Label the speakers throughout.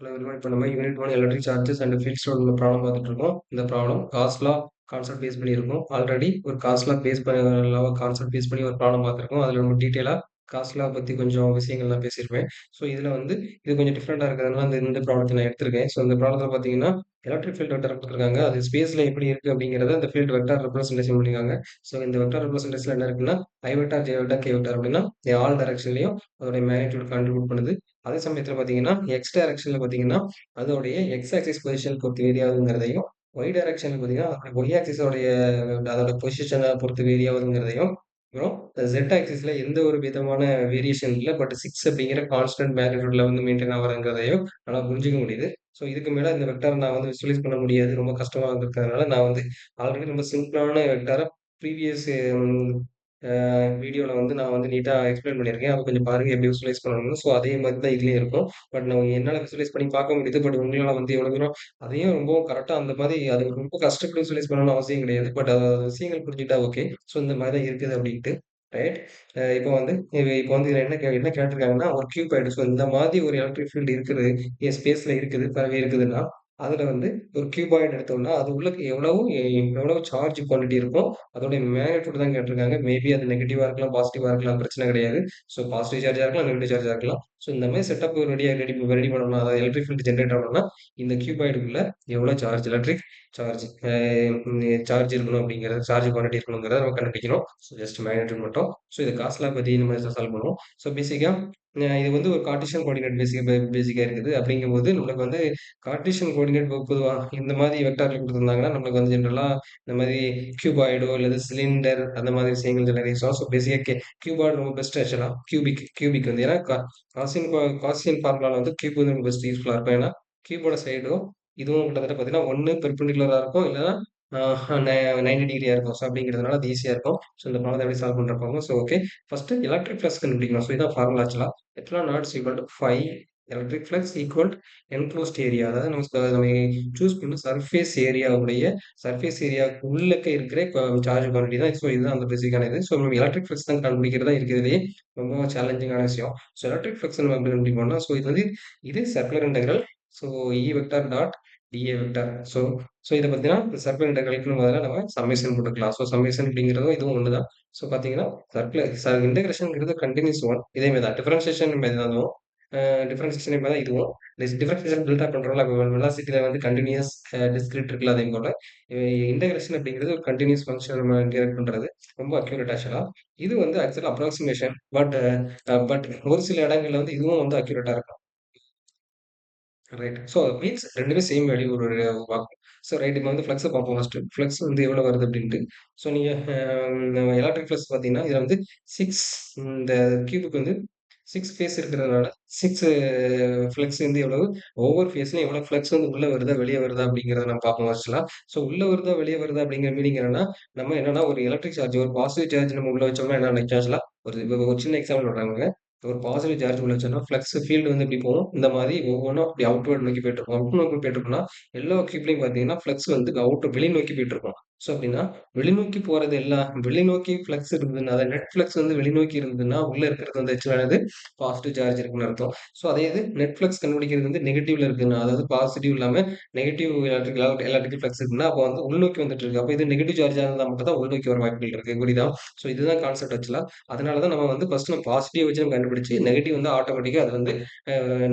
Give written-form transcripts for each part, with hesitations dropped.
Speaker 1: Hello everyone. இப்போ நம்ம unit 1 electric charges and ஃபீல்ட்ஸோட ப்ராப்ளம் பார்த்துட்டு இருக்கோம். இந்த ப்ராப்ளம் காஸ்லா கான்செப்ட் பேஸ் பண்ணியிருக்கோம். ஆல்ரெடி ஒரு காஸ்லா பேஸ் பண்ணி கான்செப்ட் பேஸ் பண்ணி ஒரு ப்ராப்ளம் பார்த்துருக்கோம். அதில் நம்ம டீட்டெயிலாக காஸ்லா பற்றி கொஞ்சம் விஷயங்கள்லாம் பேசியிருப்பேன். ஸோ இதில் வந்து இது கொஞ்சம் டிஃப்ரெண்ட்டாக இருக்கிறதுனால இந்த ப்ராப்ளத்தை நான் எடுத்திருக்கேன். ஸோ இந்த ப்ராப்ளத்தில் பார்த்தீங்கன்னா எலக்ட்ரிக் ஃபீல்ட் வெக்டர் கொடுத்துருக்காங்க. அது ஸ்பேஸில் எப்படி இருக்குது அப்படிங்கிறத இந்த ஃபீல்ட் வெக்டர் ரெப்ரஸன்டேஷன் பண்ணியிருக்காங்க. ஸோ இந்த வெக்டர் ரெப்ரஸன்டேஷன் என்ன இருக்குன்னா i vector, j vector, k vector அப்படின்னா ஆல் டைரக்ஷன்லையும் அதோடைய மேக்னிடியூட் கான்ட்ரிபியூட் பண்ணுது. அதே சமயத்தில் பார்த்தீங்கன்னா எக்ஸ் டைரக்ஷனில் பார்த்தீங்கன்னா அதோடைய எக்ஸ் ஆக்சிஸ் பொசிஷன் பொறுத்து வேரி ஆகுங்கிறதையும், ஒய் டைரக்ஷனில் பார்த்தீங்கன்னா ஒய் ஆக்சிஸோடைய அதோட பொசிஷனை பொறுத்து வேரி ஆகுதுங்கிறதையும், அப்புறம் ஜெட் ஆக்சிஸ்ல எந்த ஒரு விதமான வேரியேஷன் இல்லை, பட் 6 அப்படிங்கிற கான்ஸ்டன்ட் மேக்னிடியூட்ல வந்து மெயின்டைன் ஆகுறங்கிறதையும் நல்லா புரிஞ்சுக்க முடியுது. ஸோ இதுக்கு மேலே இந்த வெக்டார் நான் வந்து விசுவலைஸ் பண்ண முடியாது, ரொம்ப கஷ்டமாக இருக்கிறதுனால நான் வந்து ஆல்ரெடி ரொம்ப சிம்பிளான வெக்டாரை ப்ரீவியஸ் வீடியோவில் வந்து நான் வந்து நீட்டாக எக்ஸ்பிளைன் பண்ணியிருக்கேன். அதை கொஞ்சம் பாருங்க எப்படி விசுவலைஸ் பண்ணணும்னு. ஸோ அதே மாதிரி தான் இதுலேயும் இருக்கும். பட் நான் என்னால் விசுவலைஸ் பண்ணி பார்க்க முடியுது. பட் உங்களால் வந்து எவ்வளோ தூரம் அதையும் ரொம்ப கரெக்டாக அந்த மாதிரி அது ரொம்ப கஷ்டப்பட்டு விசுவலைஸ் பண்ணணும்னு அவசியம் கிடையாது. பட் அது விஷயங்கள் புரிஞ்சுட்டா ஓகே. ஸோ இந்த மாதிரி தான் இருக்குது அப்படின்ட்டு. ரைட். இப்போ வந்து இப்போ வந்து இதில் என்ன கேட்டிருக்காங்கன்னா ஒரு கியூபாய்டு. ஸோ இந்த மாதிரி ஒரு எலக்ட்ரிக் ஃபீல்டு இருக்குது, ஸ்பேஸில் இருக்குது, பரவி இருக்குதுன்னா அதில் வந்து ஒரு கியூபாய்டு எடுத்தோம்னா அது உள்ள எவ்வளவு சார்ஜ் குவான்டிட்டி இருக்கும், அதோடைய மேக்னிட்யூட் தான் கேட்டிருக்காங்க. மேபி அது நெகட்டிவா இருக்கலாம், பாசிட்டிவா இருக்கலாம், பிரச்சனை கிடையாது. ஸோ பாசிட்டிவ் சார்ஜா இருக்கலாம், நெகட்டிவ் சார்ஜா இருக்கலாம். ஸோ இந்த மாதிரி செட்டப் ரெடி பண்ணணும். அதாவது எலக்ட்ரிக் ஃபீல்டு ஜென்ரேட் ஆகணும்னா இந்த கியூபாய்டுக்குள்ள எவ்வளோ சார்ஜ், எலக்ட்ரிக் சார்ஜ் சார்ஜ் இருக்கணும் அப்படிங்கிறது, சார்ஜ் குவான்டிட்டி இருக்கணுங்கிறத நம்ம கண்டுபிடிக்கணும். ஸோ ஜஸ்ட் மேக்னிட்யூட் மட்டும். ஸோ இது காஸ்ட்லாம் பற்றி நம்ம சால்வ் பண்ணுவோம். ஸோ பேசிக்காக இது வந்து ஒரு கார்ட்டீசியன் கோஆர்டினேட் பேசிக்காக இருக்குது. அப்படிங்கும்போது நம்மளுக்கு வந்து கார்ட்டீசியன் கோஆர்டினேட் பொதுவாக இந்த மாதிரி வெக்டார்ல கொடுத்துருந்தாங்கன்னா நம்மளுக்கு வந்து ஜென்ரலாக இந்த மாதிரி கியூபாய்டோ அல்லது சிலிண்டர் அந்த மாதிரி விஷயங்கள் ஜெனரேஷன். ஸோ பேசிக்காக கியூபாய்டு ரொம்ப பெஸ்ட் ஆக்சுவலாக. கியூபிக் வந்து ஏன்னா காசியன் ஃபார்முலாவில் வந்து கியூப் வந்து ரொம்ப பெஸ்ட் யூஸ்ஃபுல்லாக இருக்கும். ஏன்னா கியூபோட சைடும் இதுவும் கிட்டத்தட்ட பார்த்தீங்கன்னா ஒன்று பெர்பெண்டிகுலராக இருக்கும், இல்லைன்னா 90 டிகிரியா இருக்கும். ஸோ அப்படிங்கிறதுனால அது ஈஸியாக இருக்கும். ஸோ இந்த ப்ராப்ளத்தை எப்படி சால்வ் பண்ணுறப்போ so okay. First electric flux கண்டுபிடிக்கணும். ஸோ இதான் ஃபார்முலா ஆக்சுவலாக. Epsilon not is equal to 5 electric flux equal enclosed area. அதாவது நம்ம சூஸ் பண்ண சர்ஃபேஸ் ஏரியாவுடைய சர்ஃபேஸ் ஏரியாவுக்கு உள்ளக்க இருக்கிற சார்ஜ் குவான்டிட்டி தான். ஸோ இதுதான் அந்த பேசிக்கான இது. ஸோ நம்ம எலக்ட்ரிக் ஃப்ளக்ஸ் தான் கண்டுபிடிக்கிறதா இருக்கிறதுலே ரொம்ப சேலஞ்சிங்கான விஷயம். ஸோ எலக்ட்ரிக் ஃப்ளக்ஸ் நம்ம எப்படி கண்டுபிடிப்போம்னா ஸோ இது வந்து இது circular integral. So E vector dot d A vector. So so இதை பார்த்தீங்கன்னா சர்க்குலர் இன்டெக்ரலுக்கு முதல்ல நம்ம சம்மேஷன் போட்டுக்கலாம். ஸோ சம்மேஷன் அப்படிங்கிறதும் இதுவும் ஒன்று தான். ஸோ பார்த்தீங்கன்னா சர்க்குலர் இன்டெகிரேஷன்ங்கிறது கண்டினியூஸ் ஒன். இதே மாதிரி தான் டிஃபரன்ஷியேஷன் மாதிரி டிஃபரன்ஷியேஷன் மாதிரி தான் இதுவும். டிஃபரன்ஷியேஷன் பில்டா பண்றோம்ல, வெலாசிட்டியில வந்து கண்டினியூஸ் டிஸ்கிரிட் இருக்குல்ல, அதே போல இன்டெகிரேஷன் அப்படிங்கிறது ஒரு கண்டினியூஸ் ஃபங்க்ஷன் நம்ம இன்டெகிரேட் பண்றது ரொம்ப அக்யூரேட் ஆக்சுவலா. இது வந்து ஆக்சுவலா அப்ராக்சிமேஷன். பட் ஒரு சில இடங்கள்ல வந்து இதுவும் வந்து அக்யூரேட்டா இருக்கும். ரைட். ஸோ மீன்ஸ் ரெண்டுமே சேம் வேல்யூ ஒரு பார்க்கும். So right. இப்போ வந்து ஃப்ளக்ஸை பார்ப்போம் ஃபர்ஸ்ட். ஃப்ளக்ஸ் வந்து எவ்வளோ வருது அப்படின்ட்டு. ஸோ நீங்கள் எலக்ட்ரிக் ஃப்ளக்ஸ் பார்த்தீங்கன்னா இதில் வந்து சிக்ஸ், இந்த கியூபுக்கு வந்து சிக்ஸ் ஃபேஸ் இருக்கிறதுனால சிக்ஸ் ஃப்ளக்ஸ் வந்து எவ்வளவு, ஒவ்வொரு ஃபேஸ்லையும் எவ்வளோ ஃப்ளக்ஸ் வந்து உள்ளே வருதா வெளியே வருதா அப்படிங்கிறத நம்ம பார்ப்போம் ஆக்சுவலாக. ஸோ உள்ளே வருதா வெளியே வருதா அப்படிங்கிற மீனிங் என்னன்னா நம்ம என்னன்னா ஒரு எலக்ட்ரிக் சார்ஜ், ஒரு பாசிட்டிவ் சார்ஜ் நம்ம உள்ள வச்சோம்னா என்ன நினைச்சோம் ஆக்சுவலாக. ஒரு சின்ன எக்ஸாம்பிள் சொல்கிறாங்க. ஒரு பாசிட்டிவ் சார்ஜ் உள்ள வச்சோம்னா ஃப்ளக்ஸ் ஃபீல்டு வந்து எப்படி போகும், இந்த மாதிரி ஒவ்வொன்றும் அப்படி அவுட்வர்ட் நோக்கி போயிட்டு இருக்கும். அவுட் நோக்கி போயிட்டு இருக்குன்னா எல்லா கியூப்லையும் பார்த்தீங்கன்னா ஃப்ளக்ஸ் வந்து அவுட் வெளிநோக்கி போயிட்டு இருக்கும். ஸோ அப்படின்னா வெளிநோக்கி போறது எல்லாம் வெளிநோக்கி ஃப்ளக்ஸ் இருந்ததுன்னா, அதாவது நெட் ஃப்ளக்ஸ் வந்து வெளிநோக்கி இருந்ததுன்னா உள்ள இருக்கிறது வந்து ஆக்சுவலானது பாசிட்டிவ் சார்ஜ் இருக்குன்னு அர்த்தம். ஸோ அதே இது நெட் ஃப்ளக்ஸ் கண்டுபிடிக்கிறது வந்து நெகட்டிவ்ல இருக்குன்னா, அதாவது பாசிட்டிவ் இல்லாம நெகட்டிவ் எலக்ட்ரிக்கல் ஃப்ளக்ஸ் இருக்குன்னா அப்போ வந்து உள்நோக்கி வந்துட்டு இருக்கு. அப்போ இது நெகட்டிவ் சார்ஜா இருந்தால் மட்டும் தான் உள்நோக்கி வர வாய்ப்புகள் இருக்கு. புரியுதா? ஸோ இதுதான் கான்செப்ட் ஆக்சுவலா. அதனால தான் நம்ம வந்து ஃபர்ஸ்ட் நம்ம பாசிட்டிவ் வச்சு நம்ம கண்டுபிடிச்சு நெகட்டிவ் வந்து ஆட்டோமேட்டிக்கா அது வந்து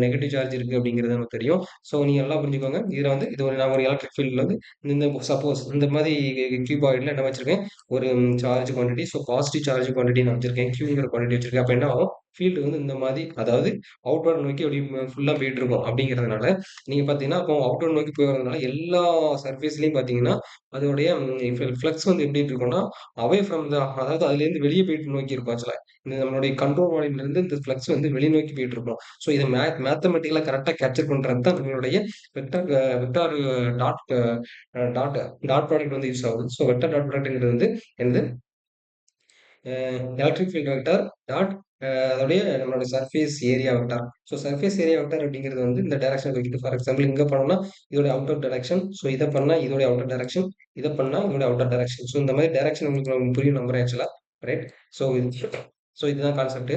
Speaker 1: நெகட்டிவ் சார்ஜ் இருக்கு அப்படிங்கிறது நமக்கு தெரியும். ஸோ நீங்க நல்லா புரிஞ்சுக்கோங்க. இதுல வந்து இது ஒரு நான் ஒரு எலக்ட்ரிக் ஃபீல்ட்ல வந்து இந்த சப்போஸ் இந்த மாதிரி கியூபாய்டில் என்ன வச்சிருக்கேன், ஒரு charge quantity. So positive charge quantity நான் வச்சிருக்கேன், கியூங்கிற குவான்டிட்டி வச்சிருக்கேன். அப்போ என்ன ஆகும், ஃபீல்டு வந்து இந்த மாதிரி அதாவது அவுட்வர்ட் நோக்கி அப்படி ஃபுல்லாக போயிட்டு இருக்கும். அப்படிங்கிறதுனால நீங்க பார்த்தீங்கன்னா அப்போ அவுட்வர்ட் நோக்கி போய் வரதுனால எல்லா சர்ஃபேஸ்லையும் பார்த்தீங்கன்னா அதோடைய ஃப்ளக்ஸ் வந்து எப்படி இருக்கும்னா அவே ஃப்ரம் த, அதாவது அதுலேருந்து வெளியே போயிட்டு நோக்கி இருக்கும் ஆக்சுவலா. இந்த நம்மளுடைய கண்ட்ரோல் வால்யூம்ல இருந்து இந்த ஃப்ளக்ஸ் வந்து வெளிநோக்கி போயிட்டு இருக்கும். ஸோ இதை மேத்தமெட்டிக்கலா கரெக்டாக கேப்சர் பண்றது தான் நம்மளுடைய vector vector dot dot dot product வந்து யூஸ் ஆகுது. ஸோ வெக்டார் டாட் ப்ராடக்ட்ங்கிறது வந்து என்னது, எலக்ட்ரிக் ஃபீல்ட் வெக்டார் டாட் அதோடைய நம்மளோட surface area vector. So surface area vector அப்படிங்கிறது வந்து இந்த டைரக்ஷன் வைக்கிட்டு, ஃபார் எக்ஸாம்பிள் இங்கே பண்ணோம்னா இதோட அவுட்டர் டைரக்ஷன். ஸோ இதை பண்ணா இதோட அவுட்டர் டைரக்ஷன், இதை பண்ணா இதோட அவுட்டர் டைரக்ஷன். ஸோ இந்த மாதிரி டைரக்ஷன் உங்களுக்கு நம்ம புரியும் நம்புறேன் ஆக்சுவலா. ரைட். ஸோ இதுதான் கான்செப்ட்.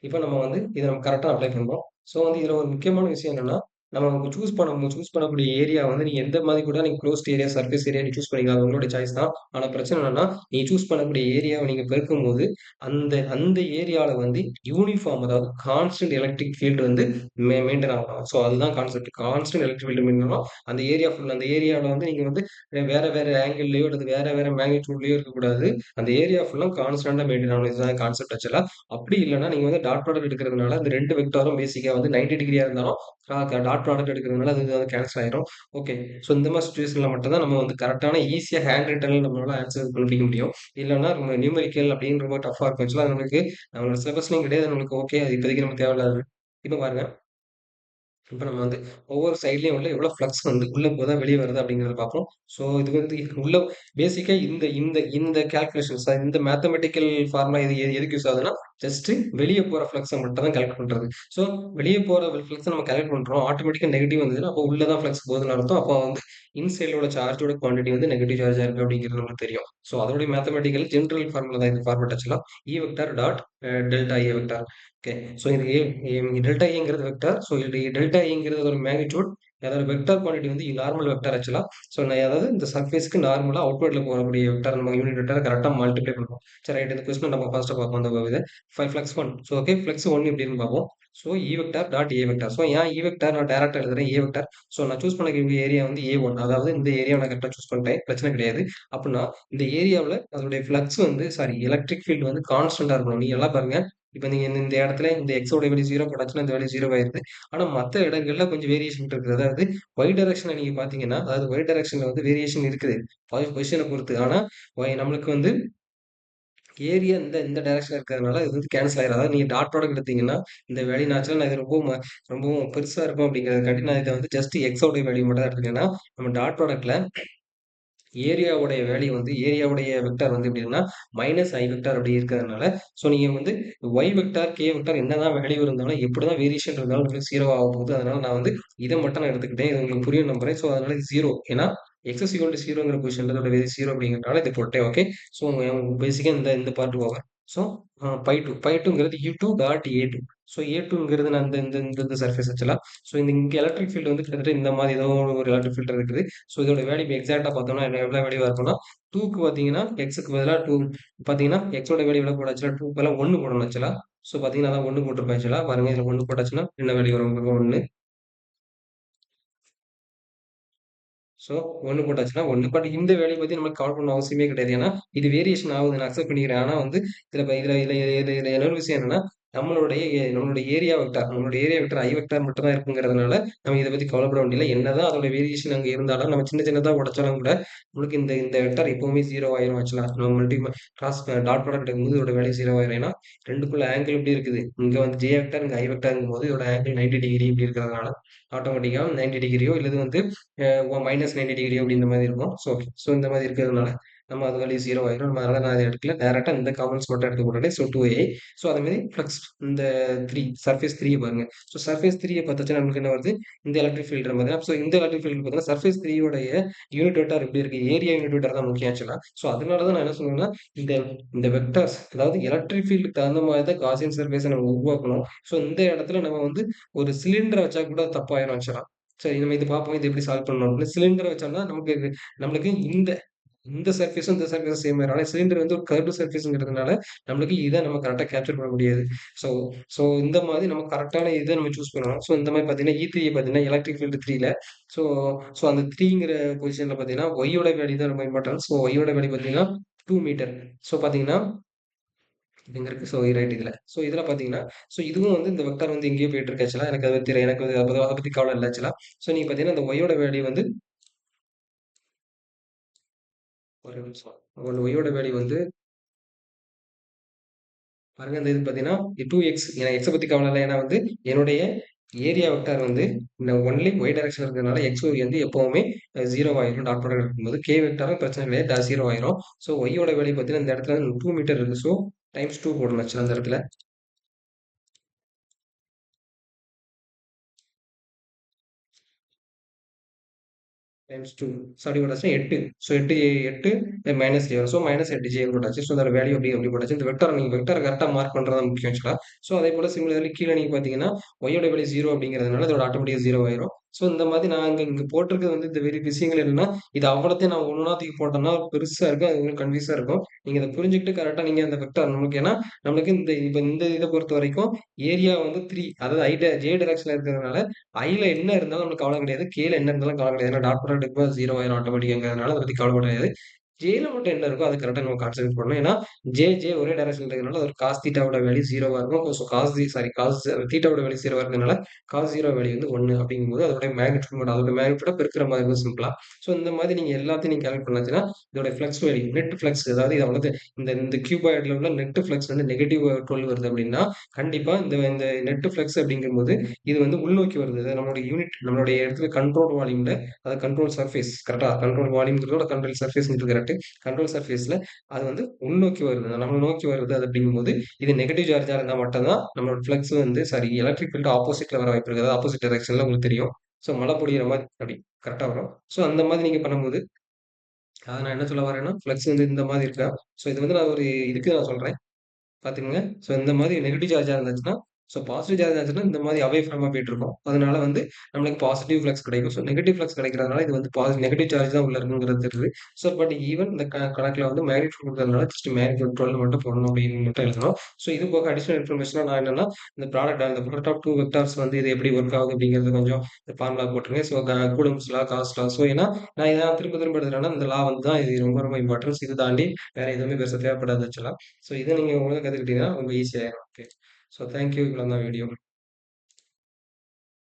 Speaker 1: இப்போ நம்ம வந்து இதை நம்ம கரெக்டாக அப்ளை பண்ணுறோம். ஸோ வந்து இதுல ஒரு முக்கியமான விஷயம் என்னன்னா, நம்ம சூஸ் பண்ணக்கூடிய ஏரியா வந்து நீங்க எந்த மாதிரி கூட நீங்க குளோஸ்ட் ஏரியா, சர்ஃபேஸ் ஏரியா நீங்க சூஸ் பண்ணிக்கலாம். அது உங்களோட சாய்ஸ் தான். ஆனா பிரச்சனை என்னன்னா, நீங்க சூஸ் பண்ணக்கூடிய ஏரியாவ நீங்க பெருக்கும்போது, அந்த ஏரியால வந்து யூனிஃபார்ம் அதாவது கான்ஸ்டன்ட் எலக்ட்ரிக் ஃபீல்ட் வந்து மெயின்டெயின் ஆகணும். ஸோ அதுதான் concept. Constant electric field maintain ஆகணும். அந்த ஏரியாவுல வந்து நீங்க வந்து வேற வேற ஆங்கிள்லயோ அல்லது வேற வேற மேக்னிட்யூட்லயோ இருக்கக்கூடாது. அந்த ஏரியா ஃபுல்லா கான்ஸ்டன்ட்டா மெயின்டெயின் ஆகணும். இதுதான் கான்செப்ட் ஆக்சுவலா. அப்படி இல்லன்னா, நீங்க வந்து டாட் ப்ராடக்ட் எடுக்கிறதுனால, அந்த 2 வெக்டாரும் பேசிக்கா வந்து 90 டிகிரியா இருந்தாலும், டாட் ப்ராடக்ட் எடுக்கிறதுனால அது வந்து கேன்சல் ஆயிரும். ஓகே. ஸோ இந்த மாரி சிச்சுவேஷன்ல மட்டும் தான் நம்ம வந்து கரெக்ட்டான ஈஸியா ஹேண்ட் ரிட்டன்ல நம்மளால ஆன்சர் கண்டுபிடிக்க முடியும். இல்லன்னா நம்ம நியூமெரிக்கல் அப்படின்ற மாரி டஃப்பா இருக்கும். ஆக்சுவலா நம்மளுக்கு நம்மளோட சிலபஸ்லயும் கிடையாது. நம்மளுக்கு ஓகே. அது இப்போதைக்கு நமக்கு தேவையில்லாதது. இப்ப பாருங்க. இப்ப நம்ம வந்து ஒவ்வொரு சைட்லயும் உள்ள எவ்வளவு ஃப்ளக்ஸ் வந்து உள்ள போதா, வெளிய வருதா அப்படிங்கிறத பார்ப்போம். ஸோ இது வந்து உள்ள பேசிக்கா இந்த இந்த இந்த கால்குலேஷன்ஸ் இந்த மேத்தமேட்டிக்கல் ஃபார்முலா இது எதுக்கு யூஸ் ஆகுதுன்னா, ஜஸ்ட் வெளிய போற ஃப்ளக்ஸ மட்டும் தான் கால்குலேட் பண்றது. ஸோ வெளிய போற ஃப்ளக்ஸ நம்ம கால்குலேட் பண்றோம். ஆட்டோமேட்டிக்கா நெகட்டிவ் வந்ததுன்னா, அப்போ உள்ள தான் ஃப்ளக்ஸ் போகுதுன்னு அர்த்தம். அப்போ வந்து இன்சைட்ல உள்ள சார்ஜோட குவான்டிட்டி வந்து நெகட்டிவ் சார்ஜா இருக்கு அப்படிங்கிறது நமக்கு தெரியும். ஸோ அதோட மேத்தமேட்டிக்கல் ஜெனரல் ஃபார்முலா தான் இந்த ஃபார்முலா ஆக்சுவலா. இ வெக்டார் டாட் டெல்டா ஏ வெக்டார். ஓகே. ஸோ இது டெல்டா ஏங்கிறது வெக்டார். ஸோ இது டெல்டா ஏங்கிறது ஒரு மேக்னிட்யூட். அதோட வெக்டார் குவான்டிட்டி வந்து நார்மல் வெக்டார் ஆக்சுவலா. ஸோ நான் அதாவது இந்த சர்ஃபேஸ்க்கு நார்மலா அவுட்வர்ட்ல போகக்கூடிய வெக்டார் நம்ம யூனிட் வெக்டார் கரெக்டா மல்டிப்ளை பண்ணுவோம். சரி ரைட். இந்த கொஸ்டின் நம்ம ஃபர்ஸ்ட்டா பார்ப்போம். அந்த இது ஃப்ளக்ஸ் 1. So okay. ஃப்ளக்ஸ் 1 எப்படின்னு பார்ப்போம். So E vector dot A vector. So ஏன் இ வெக்டார் நான் டைரக்டா எழுதுறேன் ஏ வெக்டார். ஸோ நான் சூஸ் பண்ணக்கூடிய ஏரியா வந்து ஏ1. அதாவது இந்த ஏரியாவை நான் கரெக்டா சூஸ் பண்ணிட்டேன். பிரச்சனை கிடையாது. அப்படின்னா இந்த ஏரியாவுல அதோடைய ஃப்ளக்ஸ் வந்து சாரி எலக்ட்ரிக் ஃபீல்ட் வந்து கான்ஸ்டன்டா இருக்கணும். நீங்க எல்லாம் பாருங்க. இப்ப நீங்க இந்த இடத்துல இந்த எக்ஸ் ஓட வேல்யூ 0 போட்டாச்சுன்னா இந்த வேல்யூ 0 ஆயிருது. ஆனா மத்த இடங்கள்ல கொஞ்சம் வேரியேஷன் இருக்குது. அதாவது ஒய் டைரக்ஷன்ல நீங்க பாத்தீங்கன்னா, அதாவது ஒய் டைரக்ஷன்ல வந்து வேரியேஷன் இருக்குது. பொசிஷன பொறுத்து. ஆனா நம்மளுக்கு வந்து ஏரியா இந்த இந்த டைரக்ஷன்ல இருக்கிறதுனால இது வந்து கேன்சல் ஆயிரும். அதாவது நீங்க டாட் ப்ராடக்ட் எடுத்தீங்கன்னா, இந்த வேல்யூ நேச்சுரலா நான் இது ரொம்பவும் பெருசா இருக்கும் அப்படிங்கிறதுக்காண்டி நான் இத வந்து ஜஸ்ட் எக்ஸ் ஓட வேல்யூ மட்டும் தான் எடுத்துருக்கேன். ஏன்னா, நம்ம டாட் ப்ராடக்ட்ல ஏரியாவுடைய வேல்யூ வந்து ஏரியாவுடைய வெக்டார் வந்து எப்படின்னா மைனஸ் ஐ வெக்டார் அப்படி இருக்கிறதுனால ஸோ நீங்க வந்து ஒய் வெக்டார் கே வெக்டார் என்னதான் வேல்யூ இருந்தாலும் எப்படிதான் வேரியேஷன் இருந்தாலும் உங்களுக்கு ஜீரோ ஆக போகுது. அதனால நான் வந்து இதை மட்டும் நான் எடுத்துக்கிட்டேன். இது உங்களுக்கு புரியும் நம்புறேன். ஸோ அதனால இது ஜீரோ. ஏன்னா எக்ஸஸ் ஈக்குவல் டு ஜீரோங்கிற பொசிஷன்ல அதோட வேல்யூ ஜீரோ அப்படிங்கிறனால இதை போட்டேன். ஓகே. ஸோ பேசிக்கா இந்த இந்த பார்ட் ஓவர். ஸோ பை டூங்கிறது u two dot a two. So a டூங்கிறது நான் இந்த இந்த இந்த சர்ஃபேஸ் வச்சலாம். ஸோ இந்த இங்க எலக்ட்ரிக் ஃபீல்டு வந்து கிட்டத்தட்ட இந்த மாதிரி ஏதோ ஒரு எலக்ட்ரிக் ஃபீல்டு இருக்குது. ஸோ இதோட வேல்யூ இப்போ எக்ஸாக்டா பார்த்தோம்னா எவ்வளோ வேல்யூவா இருக்கும்னா 2க்கு பார்த்தீங்கன்னா எக்ஸுக்கு பதிலாக 2 பார்த்தீங்கன்னா எக்ஸோட வேல்யூ எவ்வளோ போடாச்சுன்னா 2 பதிலாக 1 போடணும் ஆக்சுவலா. ஸோ பார்த்தீங்கன்னா அதான் 1 போட்டிருப்பேன் ஆக்சுவலா. பாருங்க இதில் 1 போட்டாச்சுன்னா என்ன வேல்யூ வரும் உங்களுக்கு 1. ஸோ 1 போட்டாச்சுன்னா 1. பட் இந்த வேலைய பத்தி நமக்கு கவலை பண்ண அவசியமே கிடையாது. ஏன்னா, இது வேரியேஷன் ஆகுது. நான் அக்செப்ட் பண்ணிக்கிறேன். ஆனா வந்து இதுல ப இதுல இதுல இதுல இதுல இன்னொரு விஷயம் என்னன்னா, நம்மளுடைய ஏரியா வெக்டார் ஐ வெக்டார் மட்டும் தான் இருக்குங்கிறதுனால, நம்ம இத பத்தி கவலைப்பட வேண்டியதில்ல. என்னதான் அதோட வேரியேஷன் அங்க இருந்தாலும், நம்ம சின்ன சின்னதா உடைச்சாலும் கூட, நம்மளுக்கு இந்த இந்த வெக்டார் எப்பவுமே 0 ஆயிரும் ஆக்சுவலா. நம்ம கிராஸ் டாட் ப்ராடக்ட் எடுக்கும்போது இதோட வேல்யூ 0 ஆயிரும். ஏன்னா, 2க்குள்ள ஆங்கிள் எப்படி இருக்குது? இங்க வந்து ஜே வெக்டார், இங்க ஐ வெக்டார்ங்கும்போது இதோட ஆங்கிள் 90 டிகிரி இப்படி இருக்கிறதுனால, ஆட்டோமேட்டிக்கா 90 டிகிரியோ இல்லது வந்து மைனஸ் 90 டிகிரி அப்படின்ற மாதிரி இருக்கும். So okay. ஸோ இந்த மாதிரி இருக்கிறதுனால நம்ம அது வேல்யூ 0 ஆயிரும். நம்ம அதனால நான் அதை எடுக்கல. டைரக்டா இந்த காம்பவுண்ட்ஸ் மட்டும் எடுத்து போட்டுட்டேன். So 2a. ஸோ அதே மாதிரி ஃப்ளக்ஸ் இந்த 3 சர்ஃபேஸ் 3 பாருங்க. ஸோ சர்ஃபேஸ் 3 பார்த்தாச்சுன்னா நமக்கு என்ன வருது? இந்த எலக்ட்ரிக் ஃபீல்டு பார்த்தீங்கன்னா, ஸோ இந்த எலக்ட்ரிக் ஃபீல்டு பார்த்தீங்கன்னா சர்ஃபேஸ் 3 உடைய யூனிட் வெக்டார் எப்படி இருக்கு? ஏரியா யூனிட் வெக்டார் தான் முக்கியம் ஆக்சுவலா. ஸோ அதனால தான் நான் என்ன சொல்லுவேன்னா, இந்த இந்த வெக்டார்ஸ் அதாவது எலக்ட்ரிக் ஃபீல்டுக்கு தகுந்த மாதிரி தான் காஸியன் சர்ஃபேஸை நம்ம உருவாக்கணும். ஸோ இந்த இடத்துல நம்ம வந்து ஒரு சிலிண்டரை வச்சா கூட தப்பாயிரும் ஆக்சுவலா. சரி நம்ம இது பார்ப்போம். இது எப்படி சால்வ் பண்ணணும் அப்படின்னு சிலிண்டர் வச்சோம்னா நம்மளுக்கு இந்த இந்த சர்ஃபேஸும் இந்த சர்ஃபேஸும் சேம் ஆயிரும். ஆனா சிலிண்டர் வந்து ஒரு கர்வ்டு சர்ஃபேஸ்ங்கிறதுனால நம்மளுக்கு இதை நம்ம கரெக்டா கேப்சர் பண்ண முடியாது. ஸோ ஸோ இந்த மாதிரி நம்ம கரெக்டான இதை நம்ம சூஸ் பண்ணணும். ஸோ இந்த மாதிரி பார்த்தீங்கன்னா E3 பார்த்தீங்கன்னா எலக்ட்ரிக் ஃபீல்டு 3ல ஸோ ஸோ அந்த 3ங்கிற பொசிஷன்ல பார்த்தீங்கன்னா ஒய்யோட வேல்யூ தான் ரொம்ப இம்பார்ட்டன்ட். ஸோ ஒய்யோட வேல்யூ பார்த்தீங்கன்னா 2 மீட்டர். ஸோ பார்த்தீங்கன்னா இது எங்க இருக்கு? ஸோ ரைட் இதுல. ஸோ இதுல பார்த்தீங்கன்னா, ஸோ இதுவும் வந்து இந்த வெக்டார் வந்து எங்கேயோ போயிட்டு இருக்கு ஆக்சுவலா. எனக்கு அது பத்தி எனக்கு அத பத்தி கவலை இல்ல ஆக்சுவலா. ஸோ நீங்க பார்த்தீங்கன்னா, இந்த ஒய்யோட வேல்யூ வந்து ஒரு நிமிஷம். ஒய்யோட வேல்யூ வந்து பாருங்க இந்த இது பார்த்தீங்கன்னா, 2x எனக்கு எக்ஸ பத்தி கவலை இல்ல. ஏன்னா வந்து என்னுடைய ஏரியா வெக்டார் வந்து இந்த ஒன்லி ஒய் டைரக்ஷன் இருக்கிறதுனால எக்ஸ் ஒய் வந்து எப்பவுமே 0 ஆயிரும். டாட் ப்ராடக்ட் இருக்கும்போது கே வெக்டாரும் பிரச்சனை கிடையாது. 0 ஆயிரும். ஸோ ஒய்யோட வேல்யூ பார்த்தீங்கன்னா, இந்த இடத்துல 2 மீட்டர் இருக்கு. ஸோ டைம்ஸ் 2 போடணும் ஆக்சுவலா அந்த இடத்துல. டைம்ஸ் 2. ஸோ அப்படி போட்டாச்சுன்னா 8. ஸோ 8 8 மைனஸ் ஜே வரும். ஸோ மைனஸ் 8 ஜே போட்டாச்சு. ஸோ அதோட வேல்யூ அப்படி போட்டாச்சு. இந்த வெக்டார் நீங்க வெக்டார் கரெக்டா மார்க் பண்றது தான் முக்கியம் ஆக்சுவலா. ஸோ அதே போல சிமிலர்லி கீழ நீங்க பார்த்தீங்கன்னா, ஒய்யோட வேல்யூ 0 அப்படிங்கிறதுனால இதோட ஆட்டோமேட்டிக்கா 0 ஆயிரும். ஸோ இந்த மாதிரி நான் இங்க போட்டிருக்கிறது வந்து இந்த விஷயங்கள் என்னன்னா, இது அவ்வளத்தையும் நான் ஒண்ணா தூக்கி போட்டோம்னா பெருசா இருக்கும். அது கொஞ்சம் கன்ஃப்யூஸா இருக்கும். நீங்க இத புரிஞ்சுகிட்டு கரெக்ட்டா நீங்க அந்த வெக்டார் நமக்கு ஏன்னா, நம்மளுக்கு இந்த இத பொறுத்தவரைக்கும் ஏரியா வந்து 3 அதாவது ஜே டைரக்ஷன்ல இருக்கிறதுனால, ஐல என்ன இருந்தாலும் நமக்கு கவலை கிடையாது. கேல என்ன இருந்தாலும் கவலை கிடையாது. ஏன்னா டாட் ப்ராடக்ட் எடுக்கும்போது 0 ஆயிரும் ஆட்டோமேட்டிக்காங்கிறதுனால அத பத்தி கவலைப்பட கிடையாது. ஜேல மட்டும் என்ன இருக்கோ அது கரெக்ட்டா நம்ம கான்சன்ட்ரேட் பண்ணணும். ஏன்னா, ஜே ஒரே டைரக்ஷன்ல இருக்கிறதுனால ஒரு காஸ் தீட்டாவோட வேல்யூ 0வா இருக்கும். ஸோ காஸ் தீட்டாவோட வேல்யூ 0வா இருக்கிறதுனால, காஸ் 0 வேல்யூ வந்து 1 அப்படிங்கும்போது அதோட மேக்னிட்யூட பெருக்குற மாரி இருக்கும் சிம்பிளா. ஸோ இந்த மாதிரி நீங்க எல்லாத்தையும் நீங்க கால்குலேட் பண்ணாச்சுன்னா, இதோட ஃப்ளக்ஸ் வேல்யூ, நெட் ஃப்ளக்ஸ் அதாவது இத வந்து இந்த கியூபாய்ட்ல உள்ள நெட் ஃப்ளக்ஸ் வந்து நெகட்டிவ் 12 வருது அப்படின்னா, கண்டிப்பா இந்த இந்த நெட் ஃப்ளக்ஸ் அப்படிங்கும்போது, இது வந்து உள்நோக்கி வருது. அது நம்மளுடைய நம்மளுடைய இடத்துல கண்ட்ரோல் வால்யூம்ல அதாவது கண்ட்ரோல் சர்ஃபேஸ் கரெக்ட்டா? கண்ட்ரோல் வால்யூம்ங்கிறதோட கண்ட்ரோல் சர்ஃபேஸ்ங்கிறது கரெக்ட். கண்ட்ரோல் சர்ஃபேஸ்ல அது வந்து உள்நோக்கி வருது. நம்மள நோக்கி வருது அது அப்படிங்கும்போது, இது நெகட்டிவ் சார்ஜா இருந்தா மட்டும் தான் நம்மளோட ஃப்ளக்ஸ் வந்து சாரி எலக்ட்ரிக் ஃபீல்ட் ஆப்போசிட்ல வர வாய்ப்பு இருக்கு. அதாவது ஆப்போசிட் டைரக்ஷன்ல உங்களுக்கு தெரியும். ஸோ மழை பொழியிற மாரி அப்படி கரெக்ட்டா வரும். ஸோ அந்த மாதிரி நீங்க பண்ணும்போது, அத நான் என்ன சொல்ல வரேன்னா, ஃப்ளக்ஸ் வந்து இந்த மாதிரி இருக்கா? ஸோ இது வந்து நான் ஒரு இதுக்கு நான் சொல்றேன். பாத்துக்கங்க. ஸோ இந்த மாதிரி நெகட்டிவ் சார்ஜா இருந்துச்சுன்னா, ஸோ பாசிட்டிவ் சார்ஜா இருந்துச்சுன்னா, இந்த மாதிரி அவே ஃப்ரமா போயிட்டுருக்கும். அதனால வந்து நம்மளுக்கு பாசிட்டிவ் ஃப்ளக்ஸ் கிடைக்கும். ஸோ நெகட்டிவ் ஃப்ளக்ஸ் கிடைக்கிறதுனால இது வந்து நெகட்டிவ் சார்ஜ் தான் உள்ள இருக்குங்கிறது தெரியுது. ஸோ பட் ஈவன் இந்த கணக்குல வந்து மேக்னிட்யூட் குடுக்கறதுனால ஜஸ்ட் மேக்னிட்யூட் 12 மட்டும் போடணும் அப்படின்னு மட்டும் எழுதணும். ஸோ இது போக அடிஷனல் இன்ஃபர்மேஷனா நான் என்னன்னா, இந்த ப்ராடக்ட் ஆஃப் 2 வெக்டார்ஸ் வந்து இது எப்படி ஒர்க் ஆகுது அப்படிங்கிறது கொஞ்சம் ஃபார்முலா போட்டுருக்கேன். ஸோ கூலம்ப்ஸ் லா, காஸ் லா. ஸோ ஏன்னா நான் இத திரும்ப திரும்ப எழுதுறேன்னா, இந்த லா வந்து தான் இது ரொம்ப ரொம்ப இம்பார்ட்டன்ஸ். இது தாண்டி வேற எதுவுமே பெருசா தேவைப்படாது ஆக்சுவலா. ஸோ இத நீங்க ஒழுங்கா கத்துக்கிட்டீங்கன்னா ரொம்ப ஈஸியா ஆயிரும். ஓகே. So thank you. இவ்வளவு தான் வீடியோ.